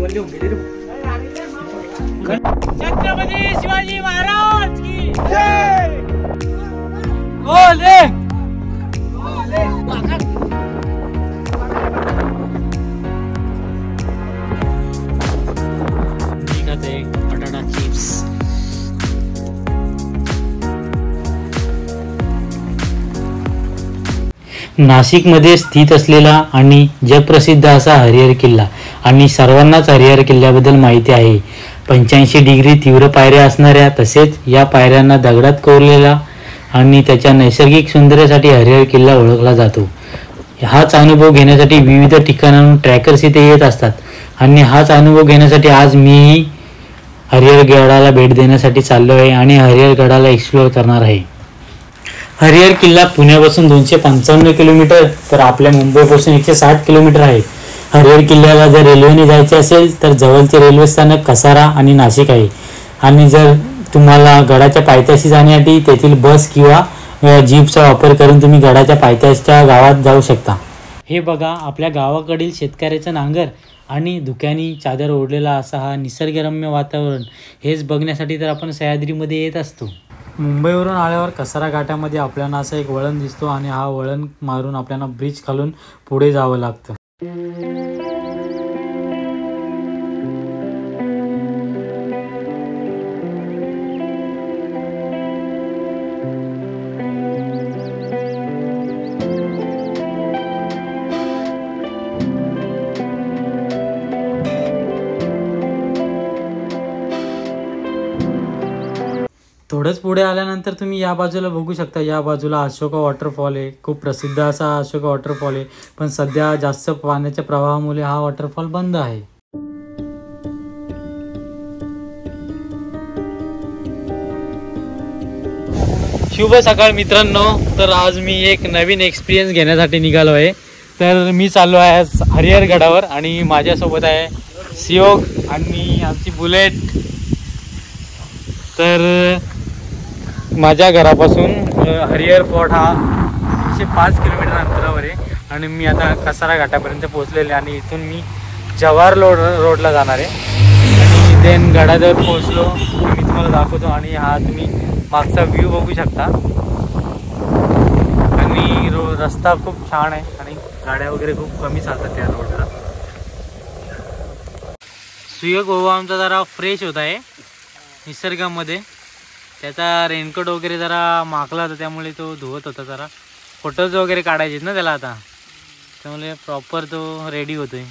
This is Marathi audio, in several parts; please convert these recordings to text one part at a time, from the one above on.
छत्रपती शिवाजी महाराज की जय। बोले बटाटा चिप्स। नाशिकमध्ये स्थित असलेला आणि जगप्रसिद्ध असा हरिहर किल्ला आणि सर्वांनाच हरिहर किल्ल्याबद्दल माहिती आहे। 85 डिग्री तीव्र पायऱ्या असणाऱ्या तसेच या पायऱ्यांना दगडात कोरलेला आणि त्याच्या नैसर्गिक सौंदर्यासाठी हरिहर किल्ला ओळखला जातो। हाच अनुभव घेण्यासाठी विविध ठिकाणांहून ट्रॅकर्स इथे येत असतात आणि हाच अनुभव घेण्यासाठी आज मी हरिहर गडाला भेट देण्यासाठी चाललो आहे आणि हरिहर गडाला एक्सप्लोअर करणार आहे। हरिहर किल्ला पुण्यापासून 255 किलोमीटर तर आपल्या मुंबईपासून 160 किलोमीटर आहे। हरिहर किल्ल्याला जर रेल्वेने जायचे असेल तर जवळचे रेल्वे स्थानक कसारा आणि नाशिक आहे आणि जर तुम्हाला गडाच्या पायथ्याशी जाण्यासाठी तेथील बस किंवा जीपचा वापर करून तुम्ही गडाच्या पायथ्याच्या गावात जाऊ शकता। हे बघा आपल्या गावाकडील शेतकऱ्याचं नांगर आणि धुक्यानी चादर ओढलेला असा हा निसर्गरम्य वातावरण हेच बघण्यासाठी तर आपण सह्याद्रीमध्ये येत असतो। मुंबईवरून आल्यावर कसारा घाटामध्ये आपल्याला असं एक वळण दिसतो आणि हा वळण मारून आपल्याला ब्रिज खालून पुढे जावं लागतं। थोडंच पुढे आल्यानंतर तुम्ही या बाजूला बघू शकता, या बाजूला अशोका वॉटरफॉल आहे। खूप प्रसिद्ध असा अशोका वॉटरफॉल आहे, पण सध्या जास्त पाण्याच्या प्रवाहामुळे हा वॉटरफॉल बंद आहे। शुभ सकाळ मित्रांनो, तर आज मी एक नवीन एक्सपिरियन्स घेण्यासाठी निघालो आहे। तर मी चाललो आहे आज हरिहर गडावर आणि माझ्यासोबत आहे सियोग आणि आमची बुलेट। तर माझ्या घरापासून हरिहर फोर्ट हा 105 किलोमीटर अंतरावर आहे आणि मी आता कसारा घाटापर्यंत पोहोचलेले आणि इथून मी जवाहर रोडला जाणार आहे आणि देन गडाजवळ पोहोचलो मी तुम्हाला दाखवतो। आणि हा तुम्ही मागचा व्ह्यू बघू शकता आणि रस्ता खूप छान आहे आणि गाड्या वगैरे खूप कमी चालतात त्या रोडला। सुयोग भाऊ आमचा जरा फ्रेश होत आहे निसर्गामध्ये, त्याचा रेनकोट वगैरे जरा माखला होता त्यामुळे तो धुवत होता। जरा फोटोज वगैरे काढायचे ना त्याला आता, त्यामुळे प्रॉपर तो रेडी होतोय।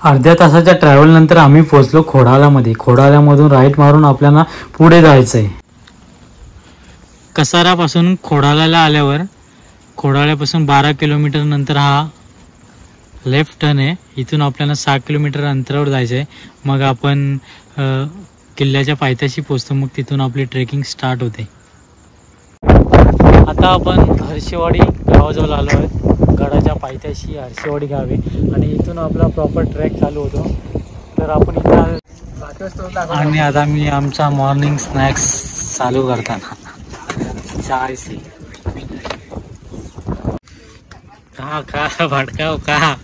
अर्ध्या तासाच्या ट्रॅव्हल नंतर आम्ही पोहोचलो खोडाल्यामध्ये। खोडाल्यामधून राईट मारून आपल्याला पुढे जायचंय। कसारापासून खोडाल्याला आल्यावर खोडाल्यापासून 12 किलोमीटर नंतर हा लेफ्ट टर्न आहे। इथून आपल्याला 6 किलोमीटर अंतरावर जायचं आहे, मग आपण किल्ल्याच्या पायथ्याशी पोहोचतो, मग तिथून आपली ट्रेकिंग स्टार्ट होते। आता आपण हर्षेवाडी गावाजवळ आलो आहे, गडाच्या पायथ्याशी हर्षेवाडी गाव आहे आणि इथून आपला प्रॉपर ट्रॅक चालू होतो। तर आपण इथं आणि आता मी आमचा मॉर्निंग स्नॅक्स चालू करताना चाय सी का भटकाव का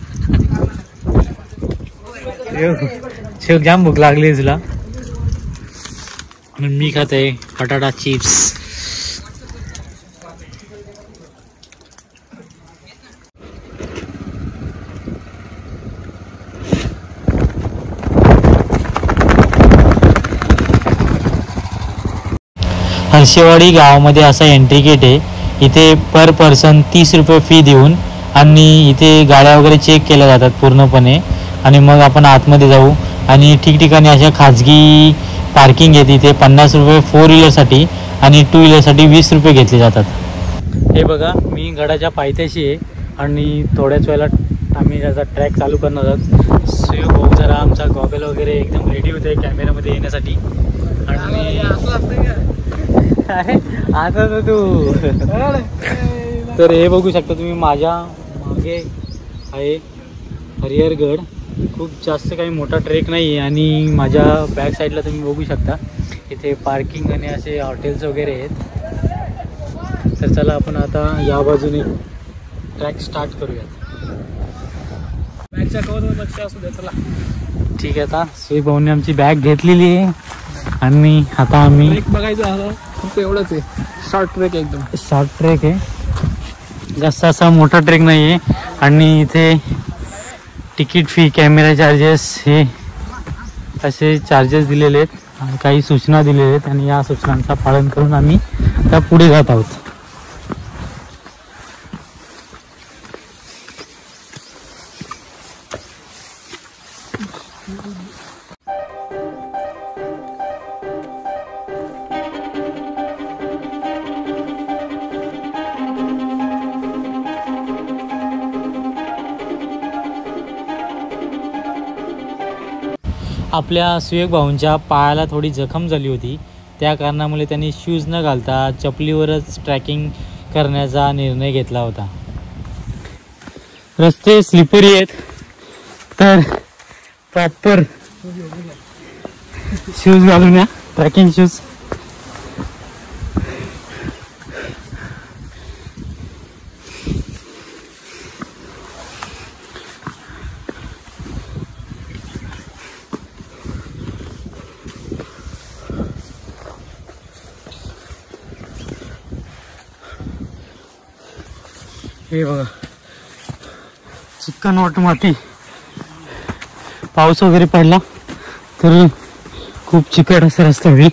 शेव जाम भूक लागली तुला आणि मी खात आहे बटाटा चिप्स। हर्षेवाडी गावामध्ये असा एंट्री गेट आहे, इथे पर पर्सन 30 रुपये फी देऊन आणि इथे गाड्या वगैरे चेक केल्या जातात पूर्णपणे आणि मग आपण आतमध्ये जाऊ। आणि ठिकठिकाणी अशा खाजगी पार्किंग आहे, तिथे 50 रुपये 4 व्हीलरसाठी आणि 2 व्हीलरसाठी 20 रुपये घेतले जातात। हे बघा मी गडाच्या पायथ्याशी आहे आणि थोड्याच वेळेला आम्ही त्याचा ट्रॅक चालू करणार आहोत। सुयोग भाऊ जरा आमचा गॉगल वगैरे एकदम रेडी होते कॅमेऱ्यामध्ये येण्यासाठी आणि आता तर तू तर हे बघू शकता तुम्ही माझ्या मागे आहे हरिहर गड। खूप जास्त काही मोठा ट्रेक नाही आहे आणि माझ्या बॅक साईडला तुम्ही बघू शकता इथे पार्किंग आणि असे हॉटेल्स वगैरे आहेत। तर चला आपण आता या बाजूने ट्रॅक स्टार्ट करूयात। बॅगच्या कव्हरवर लक्ष असू द्या. चला ठीक आहे. आता सुयोग भाऊने आमची बॅग घेतलेली आहे आणि आता आम्ही ट्रेक बघायचं फक्त एवढंच आहे. शॉर्ट ट्रेक एकदम शॉर्ट ट्रेक आहे, जास्त असा मोठा ट्रेक नाही आहे. आणि इथे तिकीट फी, कॅमेरा चार्जेस हे असे चार्जेस दिलेले आहेत आणि काही सूचना दिलेल्या आहेत आणि या सूचनांचं पालन करून आम्ही आता पुढे जात आहोत. आपल्या सुयोग भाऊंच्या पायाला थोडी जखम झाली होती, त्या कारणामुळे त्यांनी शूज न घालता चपलीवरच ट्रॅकिंग करण्याचा निर्णय घेतला होता. रस्ते स्लिपरी आहेत तर प्रॉपर शूज घालून या, ट्रॅकिंग शूज. हे बघा चिकन वाट माती. पाऊस वगैरे पडला तर खूप चिकट असा रस्ता होईल.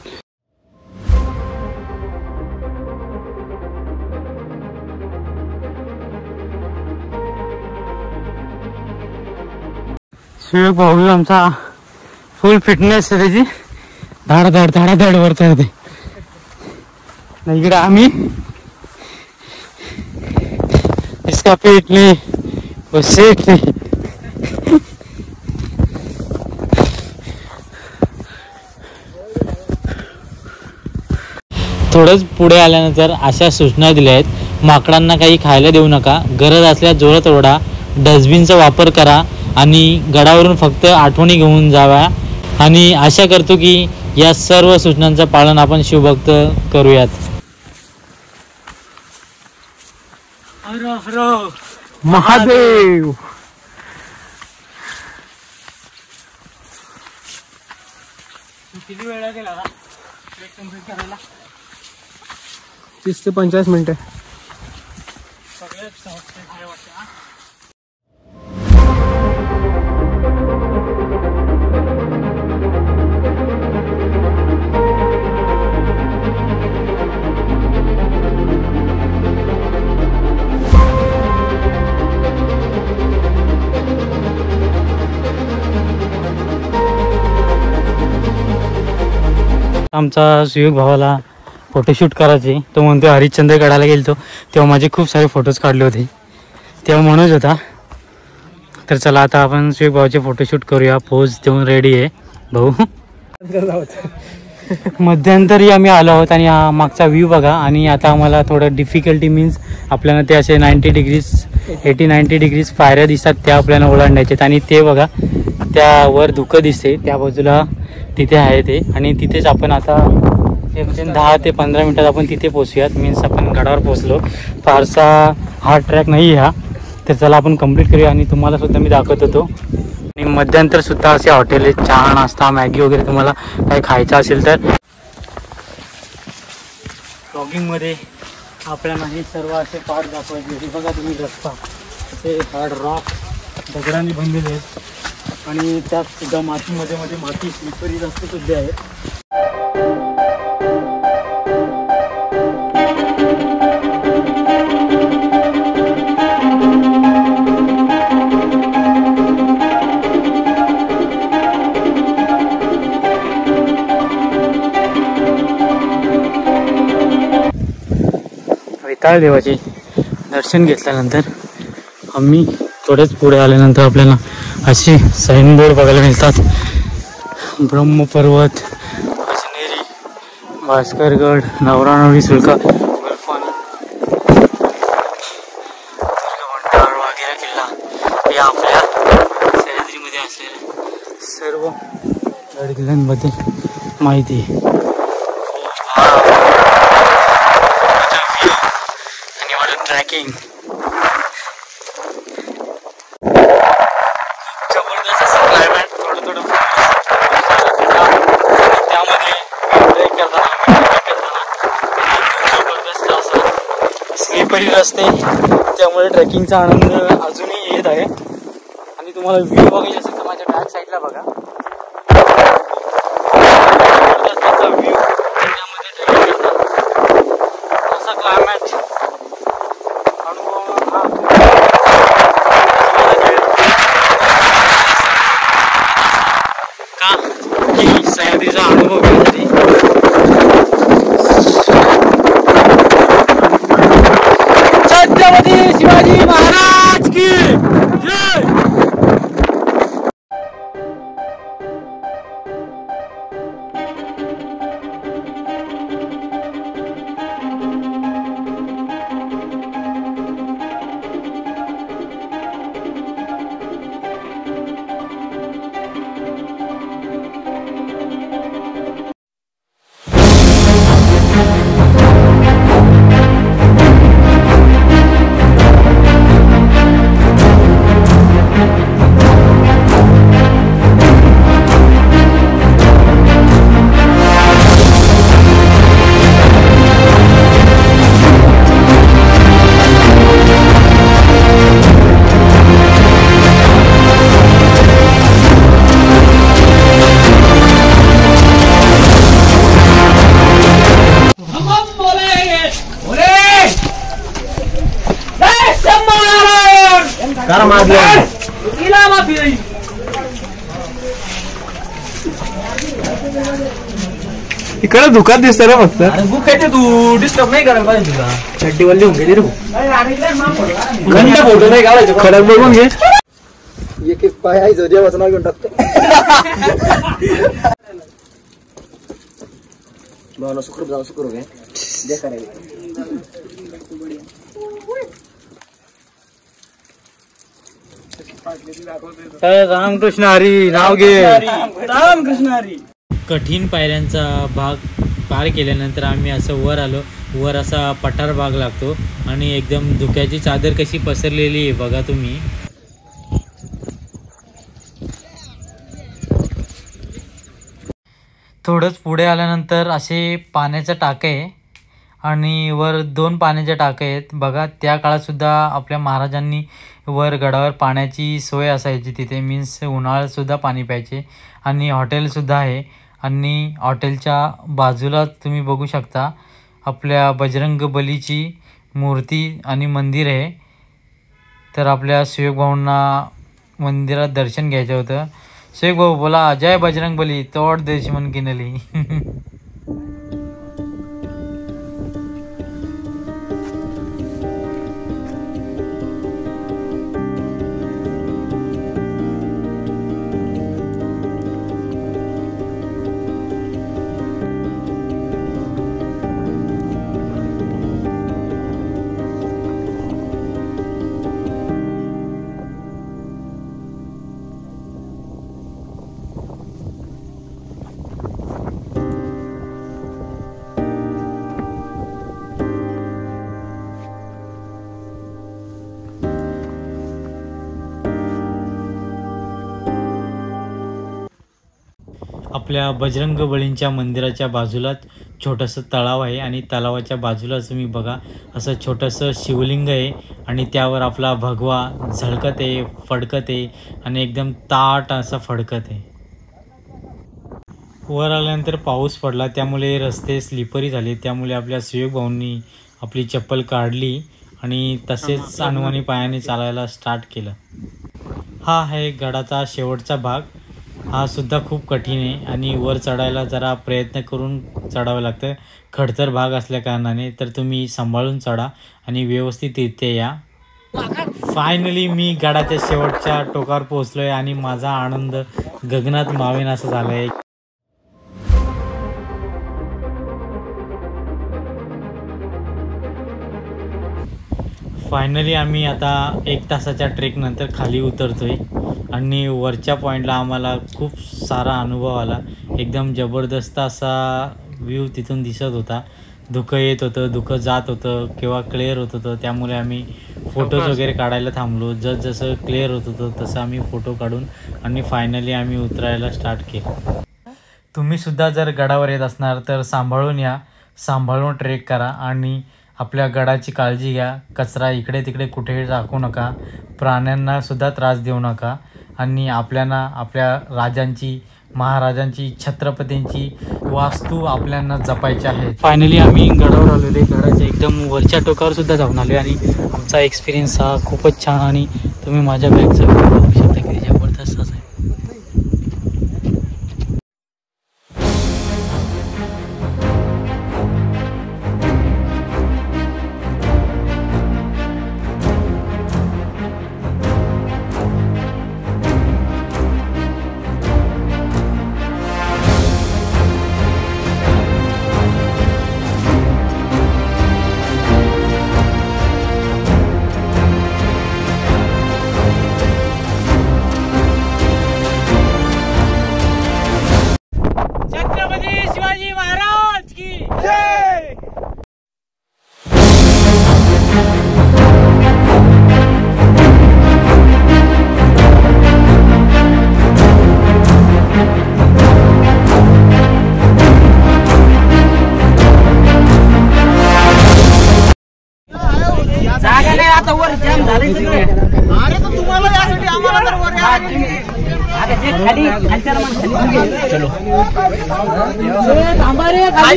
सुयोग भाऊ आमचा फुल फिटनेस आहे, त्याची धाडाधाड धाडाधाड वरत होते. इकडे आम्ही इसका पेट नहीं वो सेठ नहीं. थोडंच पुढे आल्यानंतर अशा सूचना दिल्या आहेत. माकडांना काही खायला देऊ नका, गरज असल्यास जोरात ओरडा, डस्टबिनचा वापर करा आणि गडावरून फक्त आठवणी घेऊन जाव्या. आणि आशा करतो की या सर्व सूचनांचं पालन आपण शिवभक्त करूयात. हर हर महादेव. किती वेळ लागेल आता ट्रेक कंप्लीट करायला? 30 ते 45 मिनिटं. सगळ्यात काय वाटतं? आमचा सुयोग भावाला फोटोशूट करायचे, तो म्हणतो हरिश्चंद्र गडाला गेलतो तेव्हा माझे खूप सारे फोटोज काढले होते, तेव्हा म्हणत होता. तर चला आता आपण सुयोग भावाचे फोटोशूट करूया. पोज देऊन रेडी आहे भाऊ. मध्यंतरी आम्ही आलो आहोत आणि हा मागचा व्ह्यू बघा. आणि आता आम्हाला थोडं डिफिकल्टी मीन्स आपल्याला ते असे 80 डिग्रीज पायऱ्या दिसतात, त्या आपल्याला ओलांडायचे. आणि ते बघा त्यावर धुकं दिसते, त्या बाजूला तिथे आहे ते. आणि तिथेच आपण आता 10 ते 15 मिनिटात आपण तिथे पोचूयात. मीन्स आपण गडावर पोचलो. फारसा हार्ड ट्रॅक नाही हा. तर चला आपण कंप्लीट करूया आणि तुम्हाला सुद्धा मी दाखवत होतो. आणि मध्यंतर सुद्धा असे हॉटेल आहेत, चहा नाश्ता मॅगी वगैरे तुम्हाला काही खायचं असेल तर. ब्लॉगिंगमध्ये आपल्याला हे सर्व असे पार्ट दाखवायचे. बघा तुम्ही रस्ता असे हार्ड रॉक दगडांनी बनलेले आहेत आणि त्यात सुद्धा मातीमध्ये माती स्लिपरी रस्ते सुद्धा आहेत. वेताळ देवाचे दर्शन घेतल्यानंतर आम्ही थोडेच पुढे आल्यानंतर आपल्याला असे साईनबोर्ड बघायला मिळतात. ब्रह्मपर्वत, अजनेरी, भास्करगड, नवरानवरी सुळका, गुलफानी, दुर्गमंडाळ, वाघेरा किल्ला या आपल्या सह्याद्रीमध्ये असलेल्या सर्व गड किल्ल्यांबद्दल माहिती आहे. ट्रॅकिंग स्लिपरी रस्ते, त्यामुळे ट्रेकिंगचा आनंद अजूनही येत आहे. आणि तुम्हाला व्ह्यू बघायची असेल तर माझ्या बॅक साईडला बघा, व्ह्यू असा क्लायमॅट सह्याद्रीचा अनुभव घेण्यासाठी. छत्रपती शिवाजी महाराज की जय. इकडे दुकान दिसतं रे फक्त. बुक आहे तू डिस्टर्ब नाही करायला पाहिजे तुला. चड्डी वल्ली होऊन गेली रे. घंटा फोटो नाही काढायचे. खडक बघून घे. एक एक पाय आहे देवाचं नाव घेऊन टाकतो. भावना सुखरूप जाऊ सुखरूप आहे. दे करायला. रामकृष्ण हरी नाव घे. रामकृष्ण हरी. कठीण पायऱ्यांचा भाग पार केल्यानंतर आम्ही असं वर आलो. वर असा पठार भाग लागतो आणि एकदम धुक्याची चादर कशी पसरलेली आहे बघा तुम्ही. थोडंच पुढे आल्यानंतर असे पाण्याचं टाके आहे आणि वर 2 पाण्याच्या टाके आहेत बघा. त्या काळात सुद्धा आपल्या महाराजांनी वर गडावर पाण्याची सोय असायची तिथे, मीन्स उन्हाळ्यात सुद्धा पाणी प्यायचे. आणि हॉटेलसुद्धा आहे आणि हॉटेलच्या बाजूला तुम्ही बघू शकता आपल्या बजरंग बलीची मूर्ती आणि मंदिर आहे. तर आपल्या सुयोग भाऊंना मंदिरात दर्शन घ्यायचं होतं. सुयोग भाऊ बोला जय बजरंग बली तोड दुश्मन किनली. आपल्या बजरंग बलींच्या मंदिराच्या बाजूलाच छोटंसं तलाव आहे आणि तलावाच्या बाजूलाच तुम्ही बघा असं छोटंसं शिवलिंग आहे आणि त्यावर आपला भगवा झळकत आहे, फडकत आहे आणि एकदम ताट असं फडकत आहे. वर आल्यानंतर पाऊस पडला त्यामुळे रस्ते स्लिपरी झाले. त्यामुळे आपल्या सुयोग भाऊंनी आपली चप्पल काढली आणि तसेच अनवाणी पायाने चालायला स्टार्ट केलं. हा आहे गडाचा शेवटचा भाग. हा सुद्धा खूप कठीण आहे आणि वर चढायला जरा प्रयत्न करून चढावं लागतं. खडतर भाग असल्या कारणाने तर तुम्ही सांभाळून चढा आणि व्यवस्थित इथे या. फायनली मी गडाच्या शेवटच्या टोकावर पोहोचलोय आणि माझा आनंद गगनात मावेन असं झालंय. फायनली आम्ही आता 1 तासाच्या ट्रेक नंतर खाली उतरतोय आणि वरच्या पॉईंटला आम्हाला खूप सारा अनुभव आला. एकदम जबरदस्त असा व्ह्यू तिथून दिसत होता. धुकं येत होतं, धुकं जात होतं, केव्हा क्लिअर होत होतं. त्यामुळे आम्ही फोटोज वगैरे काढायला थांबलो. जसं क्लिअर होत होतं तसं आम्ही फोटो काढून आणि फायनली आम्ही उतरायला स्टार्ट केलं. तुम्हीसुद्धा जर गडावर येत असणार तर सांभाळून या, सांभाळून ट्रेक करा आणि आपल्या गडाची काळजी घ्या, कचरा इकडे तिकडे कुठेही टाकू नका, प्राण्यांना सुद्धा त्रास देऊ नका आणि आपल्याला आपल्या राजांची, महाराजांची, छत्रपतींची वास्तू आपल्याला जपायची आहे. फायनली आम्ही गडावर आलेलो आहे. गडाच्या एकदम वरच्या टोकावर सुद्धा जाऊन आलो आणि आमचा एक्सपिरियन्स हा खूपच छान आणि तुम्ही माझ्या बॅगचा बघू शकता किती जबरदस्त आहे.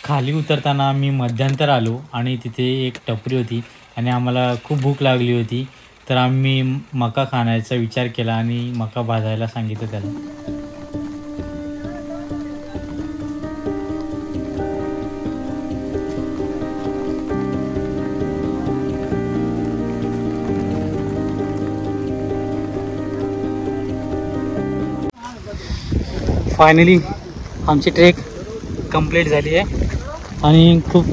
खाली उतरताना आम्ही मध्यंतर आलो आणि तिथे एक टपरी होती आणि आम्हाला खूप भूक लागली होती, तर आम्ही मका खाण्याचा विचार केला आणि मका भाजायला सांगितलं त्याला. फायनली आमची ट्रेक कंप्लीट झाली आहे आणि खूप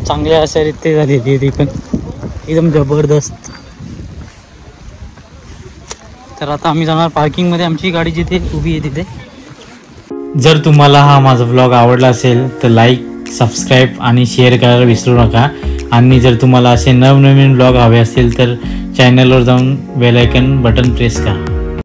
चांगल्या अशा रीती झालेली आहे ती पण एकदम जबरदस्त. तर आता आम्ही जाणार पार्किंगमध्ये, आमची गाडी जिथे उभी आहे तिथे. जर तुम्हाला हा माझा व्लॉग आवडला असेल तर लाईक, सबस्क्राईब आणि शेअर करायला विसरू नका. आणि जर तुम्हाला असे नवनवीन व्लॉग हवे असतील तर चॅनलवर जाऊन बेल आयकन बटन प्रेस करा.